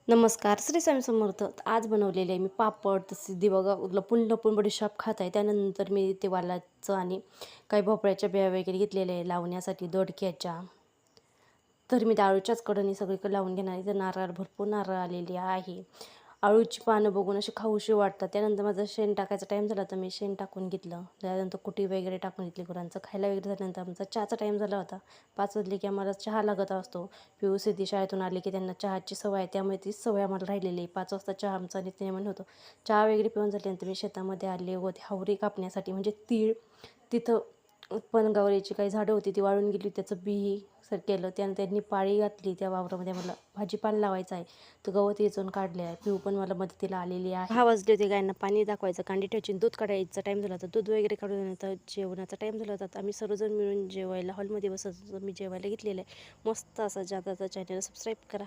नमस्कार, श्री स्वामी समर्थ. आज बनवलेले आहे मी पापड, तसे बघा लपून लपून बडीशेप खात आहे. त्यानंतर मी ते वालाचं आणि काही भोपळ्याच्या बिया वगैरे घेतलेल्या आहे लावण्यासाठी दोडक्याच्या. तर मी त्या अळूच्याच कडेने सगळीकडे लावून घेणार आहे. तर नारळ भरपूर नारळ आलेली आहे. अळूची पानं बघून अशी खाऊशी वाटतात. त्यानंतर माझं शेण टाकायचा टाईम झाला तर मी शेण टाकून घेतलं. त्यानंतर कुटी वगैरे टाकून घेतली. गुरांचं खायला वगैरे झाल्यानंतर आमचा चहाचा टाईम झाला होता. 5 वाजले की आम्हाला चहा लागत असतो. पिऊ सिद्धी शाळेतून आली की त्यांना चहाची सवय आहे. त्यामुळे ती सवय आम्हाला राहिलेली आहे. 5 वाजता चहा आमचा नित्यनेमाने होतो. चहा वगैरे पिऊन झाल्यानंतर मी शेतामध्ये आले व हावरी कापण्यासाठी म्हणजे तीळ तिथं पनगवरीची काही झाडं होती ती वाळून गेली. त्याचं बी सर केलं. त्यानं त्यांनी पाळी घातली त्या वावरामध्ये. मला भाजीपाला लावायचा आहे. तर गवत वेचून काढले आहे. पिऊ पण मला मदतीला आलेली आहे. 6 वाजले होते. गायांना पाणी दाखवायचं, कांडी ठेवायची, दूध काढायचा टाईम झाला होता. दूध वगैरे काढून नंतर जेवणाचा टाईम झाला होता. आम्ही सर्वजण मिळून जेवायला हॉलमध्ये बसत होतो. मी जेवायला घेतलेलं आहे. मस्त असा जादाचा चॅनल सबस्क्राईब करा.